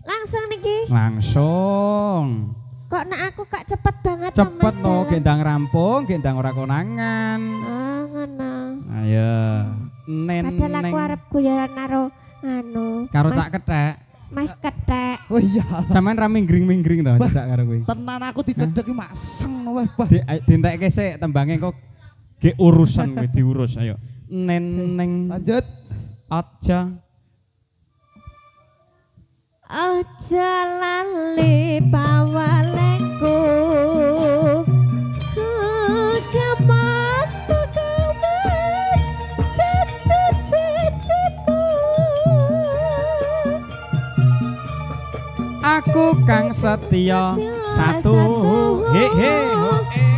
Langsung niki. Langsung. Kok nak aku kak cepet banget Cepet no, gendang rampung, gendang ora konangan. Oh, ngono. Ayo. Neneng. Padahal aku arep guyonan karo anu. Karo cak kethek. Mas kethek. Oh iya. Sampeyan ra minggring-minggring to cedak karo kowe. Tenan aku dicedhek iki maseng weh, Bah. Dientekke sik tembange kok ge urusan kowe diurus ayo. Neneng. Lanjut. Aja. Aja lali pawalengku. Kapan kemas cicit-cicitmu. Aku kang setia satu. He he ho he.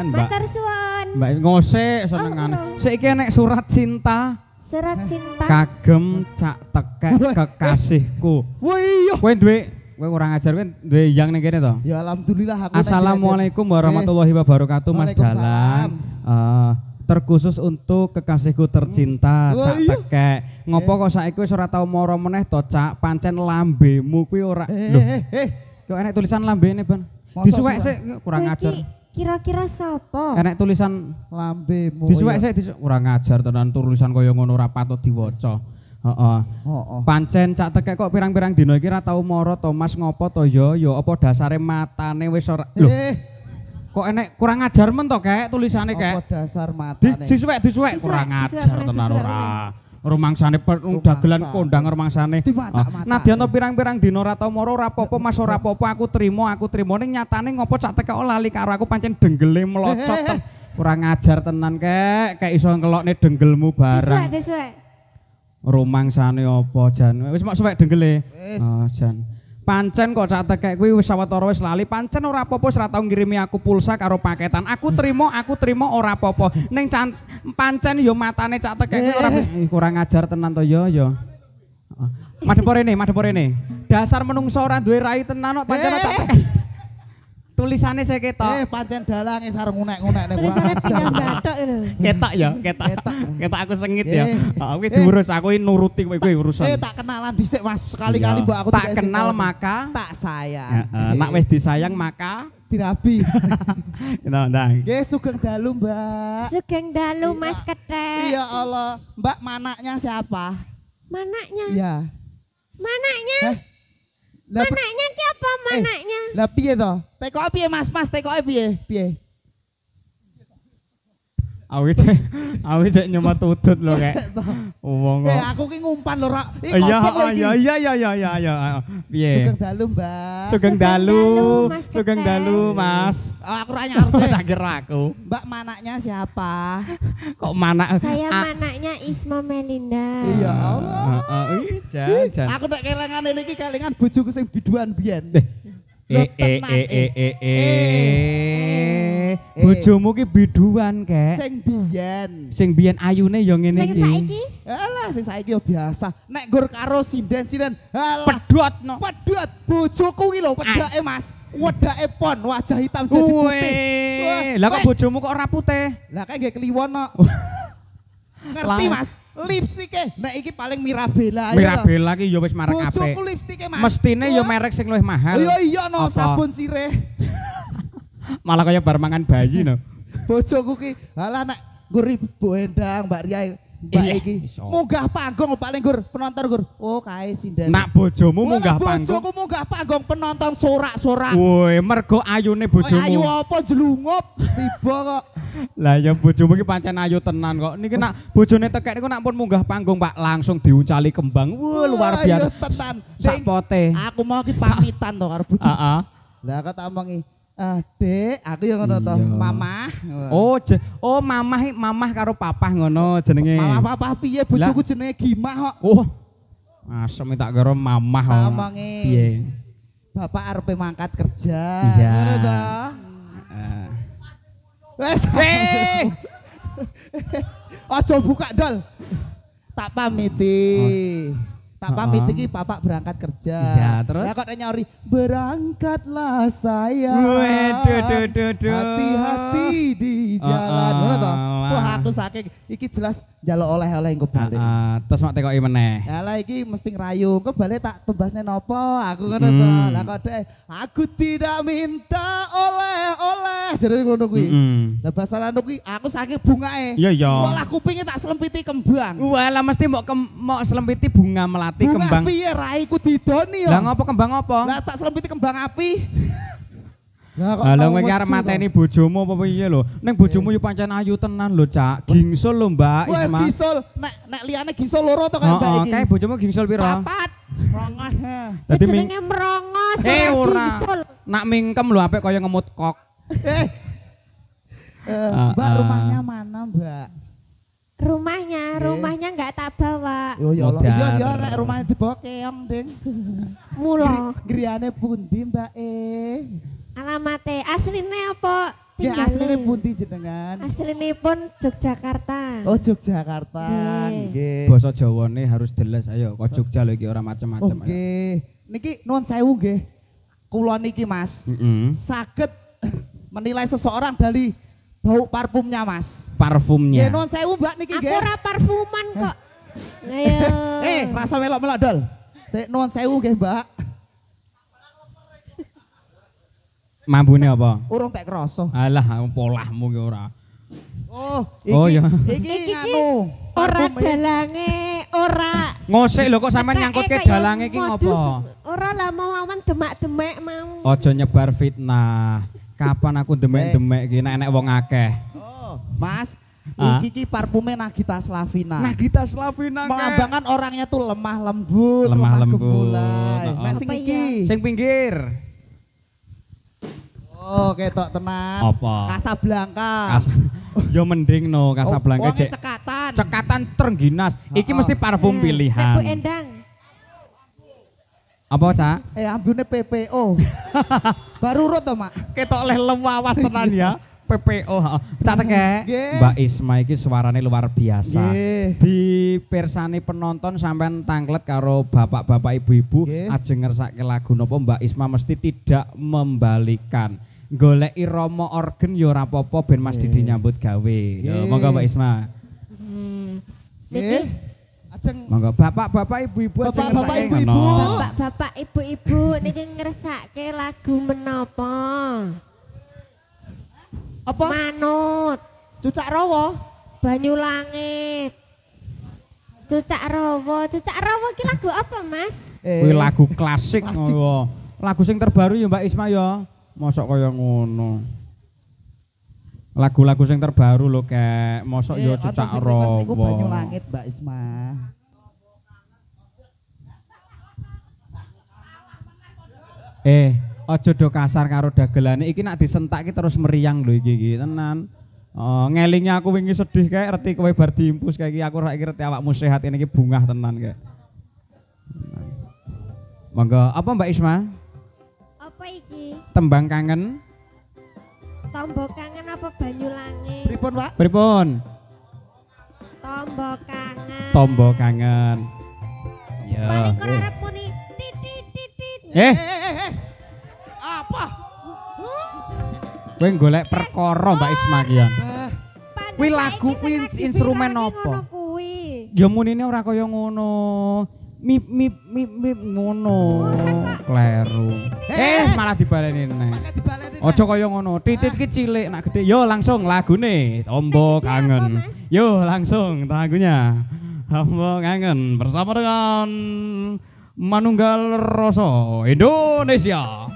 Matur suwun. Mbak ngosek senengane. Saiki enek surat cinta. Surat cinta. Kagem cak tekek kekasihku. Wah iya. Kowe duwe ora ngajar kowe duwe yang ning kene to? Ya alhamdulillah aku. Assalamualaikum warahmatullahi wabarakatuh Mas Dalan. Terkhusus untuk kekasihku tercinta cak tekek. Ngopo kok saiki wis ora tau mara meneh to cak, pancen lambemu kuwi ora. Lho. Kok enek tulisan lambene, Ban? Disuwek sik kurang ngajar. Kira-kira sapa? Enek tulisan lambemu. Disuwek sik kurang ngajar tenan tulisan kaya ngono ora patut diwaca. Heeh. Pancen cak tekek kok pirang-pirang dina iki ora tau mara to Mas ngopo to ya apa dasare matane wis ora. Lho. Kok enek kurang ngajar men to kek tulisane kek. Apa dasar matane? Disuwek kurang ngajar tenan ora. Rumangsane dagelan kondang rumangsane. Nadyan to pirang-pirang dina ora tau mara ora apa-apa Mas ora apa-apa aku trimo ning nyatane ngopo cak tekek lali karo aku pancen denggele melocot. Kurang ngajar tenan kek iso ngelokne denggelmu barang. Disuwek. Rumangsane apa jan wis mok suwek denggele. Oh jan. Pancen kok cak tekek kuwi wis sawetara wis lali pancen ora apa-apa wis ora tau ngirimi aku pulsa karo paketan. Aku trimo ora apa-apa. Ning pancen yo matane cak tekek kuwi ora kurang ngajar tenan to ya. Madhep rene. Dasar menungso ora duwe rai tenan kok pancen cak tekek. Tulisane saya ketok. Pancen dalange sareng ngunek-ngunek ning tulisane tinggal bathok lho. Ketok aku sengit ya. Kuwi diurus aku nuruti kowe urusan. Tak kenalan dhisik Mas, sekali-kali mbok aku tak kenal maka tak sayang. Nek wis disayang maka dirabi. Nah. Nggih sugeng dalu, Mbak. Sugeng dalu Mas Kethek. Ya Allah, Mbak manaknya siapa? Manaknya? Iya. Manaknya? Manaknya ki apa manaknya? Lah piye to? Tekoke piye Mas? Tekoke piye? Piye? Awi cek nyemat tutut lho kek. Wong kok. Aku ki ngumpan lho rak. Iya. Piye? Sugeng dalu, Mbak. Sugeng dalu, Mas. Aku ora ngarep. Tak kira aku. Mbak manaknya siapa? Kok manak? Saya manaknya Isma Melinda. Iya Allah. Jan. Aku nek kelingan iki kelingan bojoku sing biduan biyen. Bojomu ki biduan kek. Sing biyen ayune ya ngene iki. Sing saiki? Alah sing saiki yo biasa. Nek gur karo sinden. Alah pedhot no. Pedhot bojoku ki lho pedake Mas. Wedake pon wajah hitam jadi putih. Lah kok bojomu kok ora putih? Lah kayak nggih kliwon kok. Ngerti Mas, lipstike nek iki paling Mirabella. Mirabella ki ya wis merek apik. Bojoku lipstike Mas. Mestine ya merek sing luwih mahal. Iya no sabun sirih. Malah kaya bar mangan bayi no. Bojoku ki alah nek nggur Bu Endang Mbak Ria Mbak iki munggah panggung paling gur penonton gur. Oh kae sinden. Nak bojomu munggah panggung. Bojoku munggah panggung penonton sorak-sorak. Woi, mergo ayune bojomu. Ayu apa jelungup tiba kok. Lah ya bojomu ki pancen ayu tenan kok. Niki nak bojone tekek niku nak pun munggah panggung Pak langsung diuncali kembang. Wah luar biasa. Tenan. Sak pote. Aku mau ki pamitan to karo bojoku. Heeh. Lah kok tak omongi Dek, aku yang ngono to, Mamah. Oh, mamah karo papah ngono jenenge. Mamah papah piye bojoku jenenge Gimah kok. Oh. Asem tak kira mamah kok. Piye? Bapak arepe mangkat kerja. Ngono to. Wes. Aja buka dol. Tak pamiti. Tak pamit iki bapak berangkat kerja. Iya, terus? Ya kok nyori berangkatlah saya. Waduh. Hati-hati di jalan. Ngono to. Wah aku saking iki jelas njaluk oleh-oleh engko balik. Terus mak tekoki meneh. Yalah iki mesti ngerayu. Engko balik tak tembasne nopo? Aku ngono to. Lah kok dek aku tidak minta oleh-oleh. Jare ngono kuwi. Lah basalan kuwi aku saking bungae. Iya. Malah kupinge tak selempiti kembang. Walah mesti mau selempiti bunga melati kembang. Bunga piye raiku didoni yo. Lah ngopo kembang apa? Lah tak selempiti kembang api. Lah kok lho kowe arep mateni bojomu apa piye lho? Ning bojomu yo pancen ayu tenan lho, Cak. Gingsul lho, Mbak Isma. Wah, gingsul. Nek liyane gingsul loro to kan Mbak iki. Kae bojomu gingsul pira? 4. Rongos. Dadi jenenge merongos ora. gingsul. Nak mingkem lho apik kaya ngemut kok. Mbak rumahnya mana, Mbak? Rumahnya enggak tak bawa. Oh ya Allah. Iya nek rumahnya dibawa keong, Ding. Mula. Griyane pundi, Mbak Alamate asline apa? Ya asline pundi jenengan? Aslinipun Yogyakarta. Oh Yogyakarta. Nggih. Basa Jawane harus jelas ayo. Kok Jogja lho iki ora macem-macem. Nggih. Niki nuwun sewu nggih. Kula niki Mas. Saged menilai seseorang dari bau parfumnya Mas. Parfumnya. Ya nuwun sewu Mbak niki nggih. Aku ora parfuman kok. Ayo. Rasa melok-melok dol. Sik nuwun sewu nggih Mbak. Mambune apa? Urung tak krasa. Alah, polahmu ki ora. Iki ya. Iki anu. Ora dalange, ora. Ngosik lho kok sampean nyangkutke dalange iki ngopo? Ora lah mau awan demak-demek mau. Aja nyebar fitnah. Kapan aku demek-demek iki nek wong akeh. Mas, iki parfume Nagita Slavina. Nagita Slavina. Melambangkan orangnya tuh lemah lembut, lemah gemulai. Nah sing iki. Sing pinggir. Oh, ketok tenan. Apa? Casablanca. Ya mending no Casablanca cek. Cekatan. Cekatan Trengginas. Iki mesti parfum pilihan. Bu Endang. Apa, Cak? Ambune PPO. Baru urut to, Mak. Ketok oleh lewawas tenan ya. PPO. Catet Mbak Isma iki suarane luar biasa. Di persani penonton sampean tanglet karo bapak-bapak ibu-ibu ajeng ngersake lagu napa Mbak Isma mesti tidak membalikan. Goleki Romo organ ya ora apa-apa ben Mas Didi nyambut gawe. Ya monggo Mbak Isma. Nggih. Ajeng monggo bapak-bapak ibu-ibu ajeng bapak ibu-ibu. Bapak-bapak ibu-ibu niki ngersake lagu menapa? Apa? Manut. Cucak Rawa. Banyu Langit. Cucak Rawa ki lagu apa, Mas? Kuwi lagu klasik. Lagu sing terbaru ya Mbak Isma ya. Mosok kaya ngono. Lagu-lagu sing terbaru lho kek. Mosok ya Cucak Rawa. Banyu Langit Mbak Isma. Aja do kasar karo dagelane iki nak disentak ki terus meriang lho iki tenan. Ngelingi aku wingi sedih kayak reti kowe bar diimpus kayak iki aku ora ngerti awakmu sehat ini iki bungah tenan kayak. Monggo, apa Mbak Isma? Apa iki? Tembang kangen. Tombo kangen apa Banyu Langit? Pripun, Pak? Pripun? Tombo kangen. Tombo kangen. Ya. Paling kerep muni titit. Apa? Kowe golek perkara Mbak Isma ki ya. Kuwi lagu kuwi instrumen apa? Ya munine ora kaya ngono. Mip ngono. Kleru. Malah dibaleni neh. Aja kaya ngono. Titit ki cilik nak gede. Yo langsung lagune Tombo Kangen. Yo langsung lagunya. Tombo Kangen bersama dengan Manunggal Rasa Indonesia.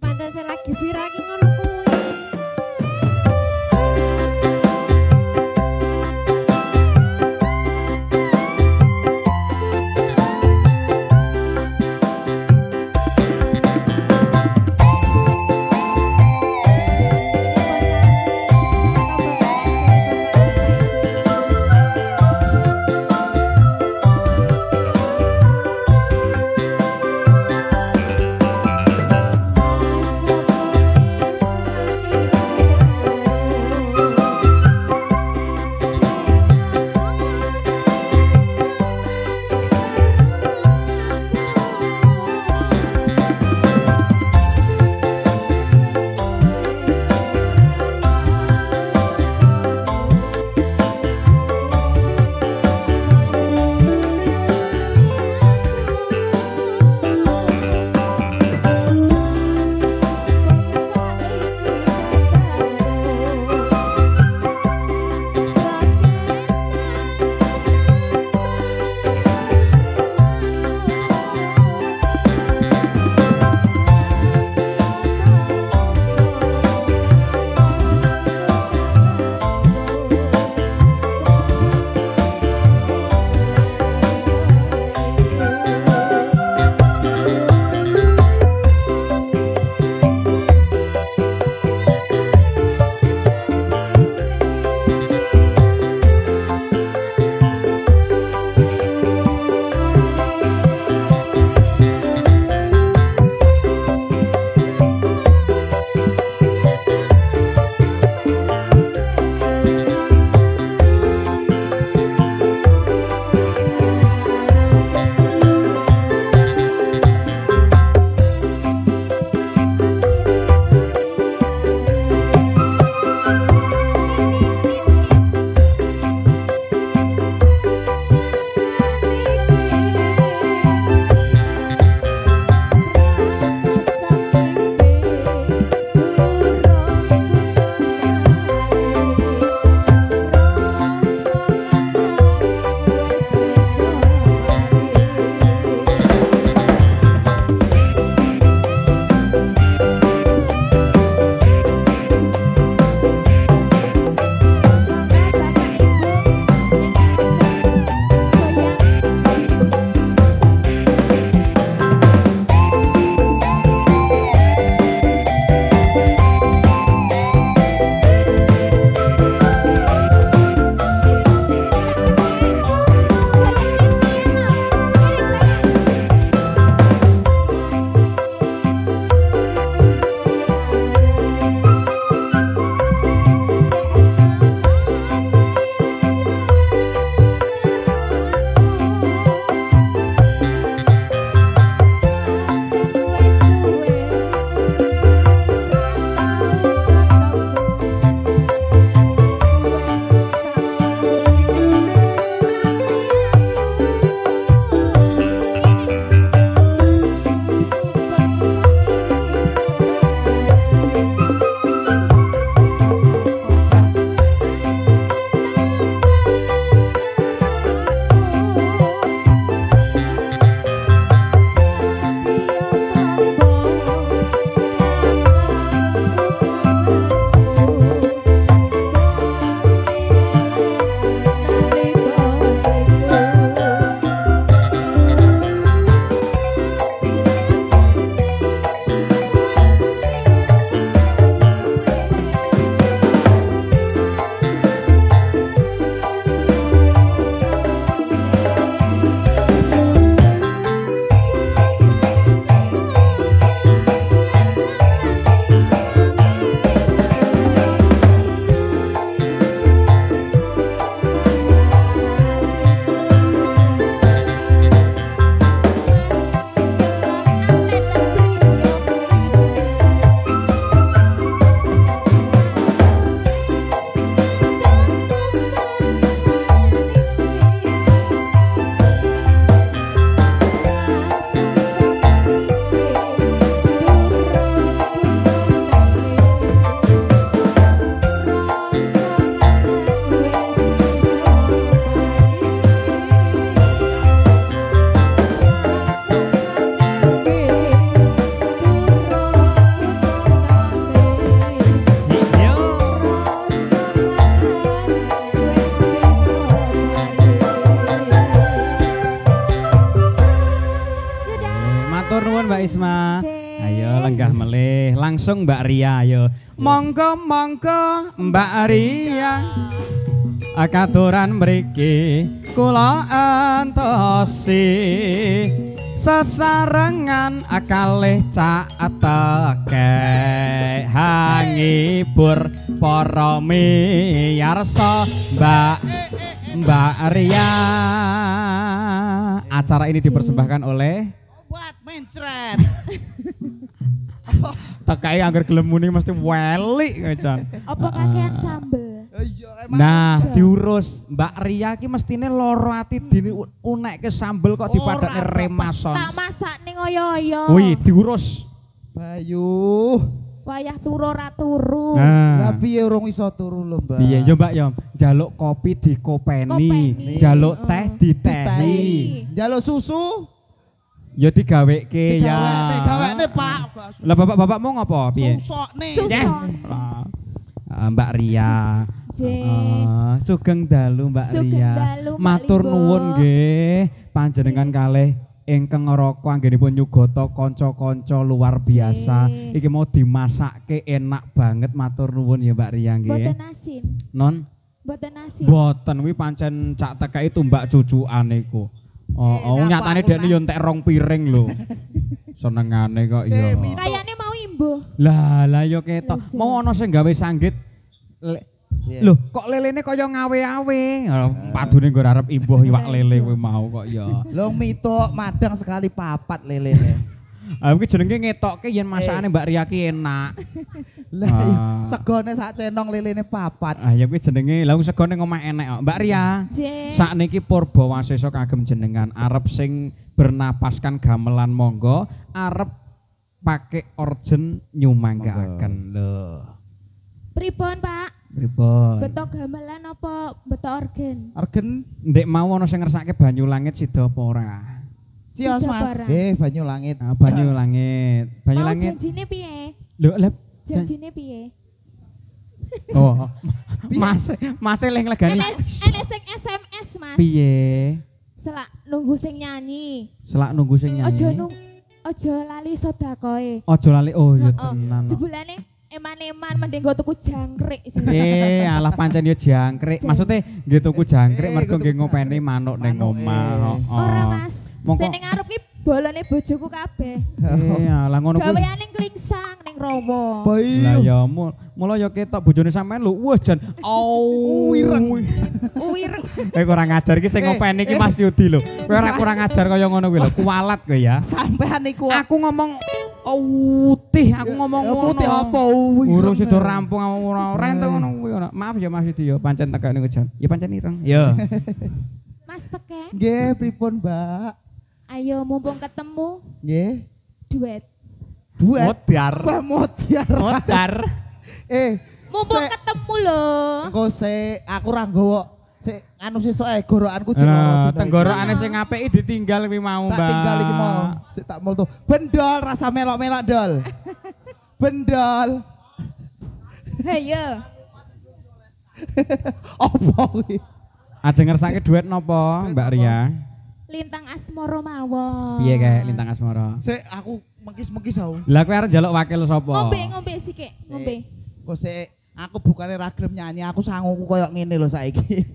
Pantas saya lagi viral ki ngono kuwi. langsung Mbak Ria yo. Monggo Mbak Ria. Akaturan mriki kula entosi sesarengan kalih caateke hangibur para miyarsa Mbak Ria. Acara ini dipersembahkan oleh Obat mencret. tekai anggar gelem muni mesti welik Jan. Apa kakean sambel? Nah, diurus Mbak Ria ki mestine loro ati diunekke sambel kok dipadakne remason. Tak masak ning oyo-oyo. Wih, diurus. Bayu. Wayah turu ora turu. Lah Nah, piye urung iso turu lho, Mbak? piye yo Mbak yo, njaluk kopi dikopeni, Kopeni. njaluk teh ditehi. Ditehi. Njaluk susu? Ya digaweke ya. Gawekne Pak. Lah bapak-bapakmu ngopo piye? Susokne. Susu. Mbak Ria. Sugeng dalu Mbak Sugeng Ria. dalu, Mbak Matur Limbo. nuwun nggih panjenengan kalih ingkang ngroko anggenipun nyugata kanca-kanca luar biasa. Nggih. Iki mau dimasakke enak banget matur nuwun ya Mbak Ria nggih. Mboten asin. Non Mboten asin. boten kuwi pancen cak tekeki tumbak cucukan iku. Oh, nyatane dekne yo entek 2 piring lho. Senengane kok ya. Kayane mau imbuh. Lah yo ketok. Lho, Mau ana sing gawe sanggit. Loh, kok lelene kaya ngawe-awe. Padune nggo arep imbuh iwak lele kuwi mau kok ya. Lho mituk madang sekali papat lelene. Ah kuwi jenenge ngetokke yen masakane Mbak Ria ki enak. Lah segone sak cenong lelene papat. Ah ya kuwi jenenge lha segone ngomah enek kok. Mbak Ria. Sakniki Purbawasesa kagem jenengan arep sing bernapaskan gamelan monggo, arep pakai orjen nyumanggaaken lho. Pripun, Pak? Pripun? Beto gamelan apa beto organ? Organ Ndek mau ana sing ngersake banyu langit sida apa ora? sios Sida Mas. barang. Banyu langit. Ah, banyu langit. Banyu Mau langit. janjine piye? Lho, lep. Janjine piye? Oh. Mas eling legani. Enek sing SMS, Mas. Piye? Selak nunggu sing nyanyi. Selak nunggu sing nyanyi. Ojo lali sedakoe. Ojo lali. Oh iya Heeh. tenan. Jebulane eman-eman mending go tuku jangkrik. Alah pancen yo jangkrik. Maksudnya nggih tuku jangkrik mergo nggih tuku ngopeni jangkrik. manuk ning Manuk, omah. Ora, Mas. Mongko. Sing ning ngarep ki bolone bojoku kabeh. Alah ngono kuwi. Gaweane klingsang ning romo. Lah Bayu. ya mula ya ketok bojone sampean lho. Wah jan. Wireng. Uwireng. Kurang ajar iki sing ngopeni iki Mas Yudi lho. Kowe ora kurang ajar kaya ngono kuwi lho. Kualat kowe ya. Sampean niku Aku ngomong utih, aku ngomong ngono. putih apa Urung sida rampung ora entuk ngono kuwi ora. Maaf ya Mas Yudi ya pancen tekane niku jan. Ya pancen ireng. Ya. Mas teke. Nggih pripun, Mbak? Ayo mumpung ketemu Nggih. duet. Duet. Modar. Mbah Modar. Modar. Mumpung Sik. ketemu lho. Engko aku ra nggawa sik anu sesuk gorokanku jek loro Nah, dina. tenggorokane sing apiki ditinggal kuwi mau, Tak Mbak. tinggal iki mau. Sik tak multu. Bendol rasa melok-melok dol. Bendol. Ayo. Apa kuwi? Ajeng ngersake duet napa, Mbak Ria? Lintang asmara mawon. Piye kae Lintang Asmara? Sik aku mengkis-mengkis aku. Lah kowe arep njaluk wakil sapa? Ngombe sik, ngombe. Kok sik aku bukannya ra gelem nyanyi, aku sanguku koyo ngene lho saiki.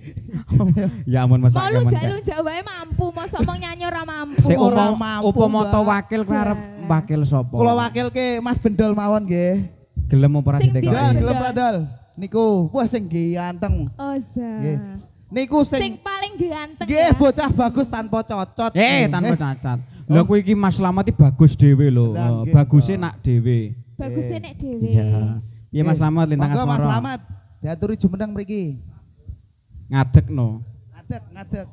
Ya ampun Mas. Mau lu jak wae mampu, mosok mong nyanyi ora mampu. Sik Ora upama mampu, upama Mbak. wakil kowe arep wakil sapa? Kula wakilke Mas Bendol mawon nggih. Gelem apa ora Sing ditekoki? Dol, Bendol. gelem ra Dol? Niku, wah sing ganteng. Oza. Nggih. Niku Sing sing paling ganteng nggih ya. bocah bagus tanpa cocot. Tanpa cacat. Lah kuwi iki Mas Slamet iki bagus dhewe lho. Lah, nggih, Baguse Mbak. nak dhewe. Bagusnya nek dhewe. Iya. Piye Mas Slamet Lintang Monggo Mas Asmara? Slamet. Diaturi jumeneng mriki. Ngadegno. Ngadeg.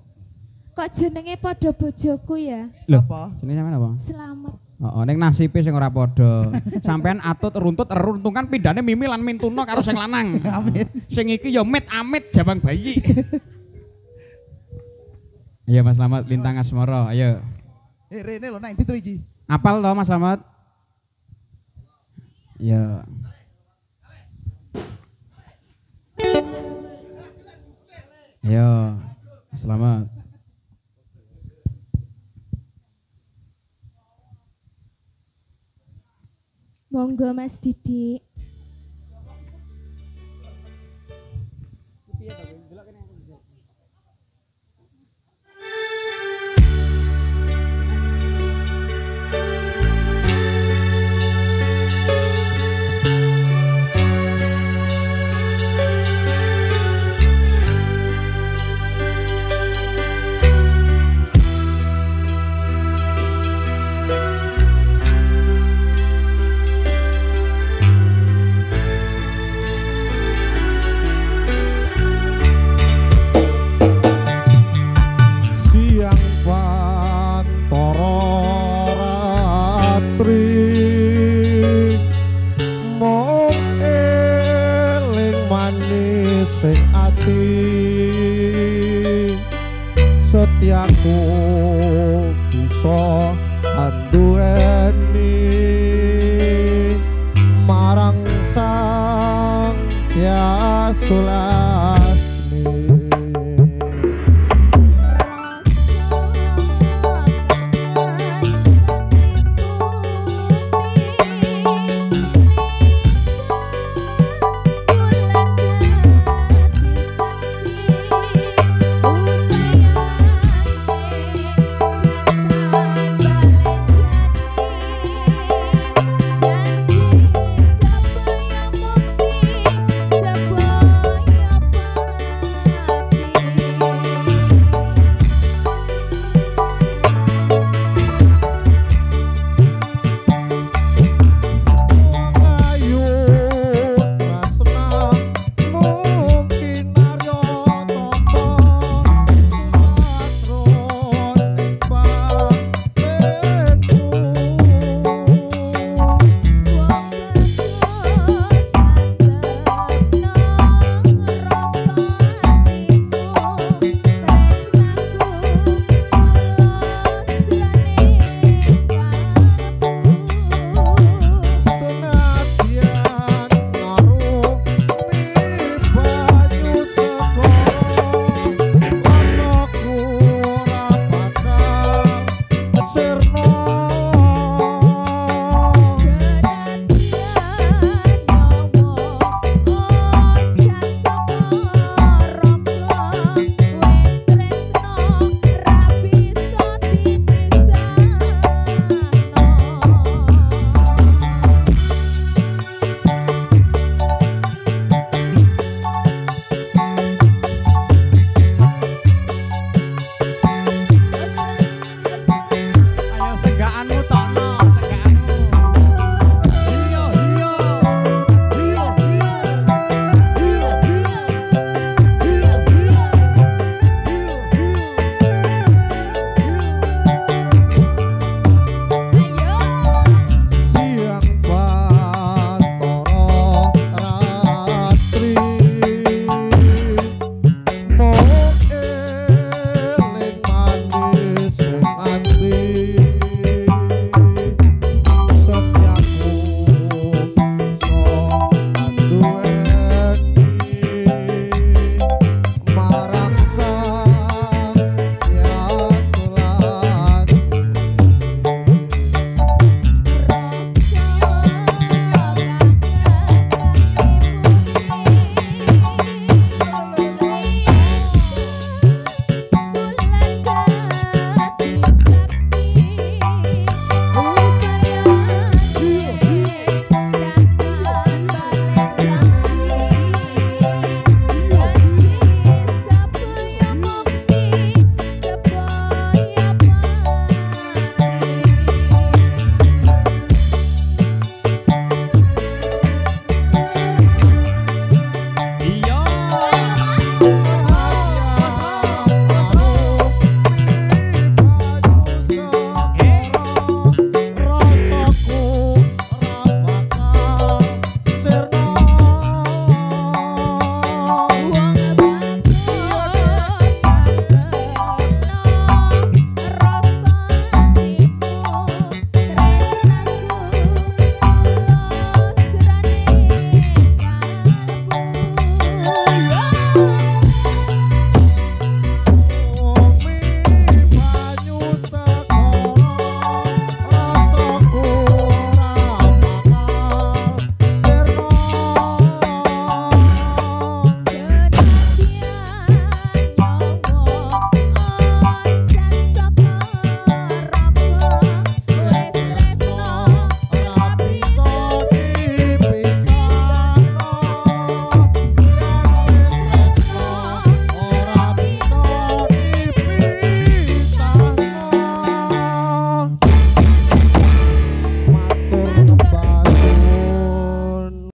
Kok jenenge padha bojoku ya? Loh. Sapa? Jenenge sampean apa? Selamat. Heeh, ning nasibe sing ora padha. Sampean atut runtut runtungan pindane mimi lan mintuno karo sing lanang. Amin. Sing iki ya mit amit jabang bayi. Ayo Mas Slamet Lintang Asmara, ayo. Rene lho nang ditu iki. Apal to Mas Slamet? Ya. Ayo, Mas Slamet. Monggo. Monggo Mas Didik. Setiaku bisa anduweni marang sang Hyasulan.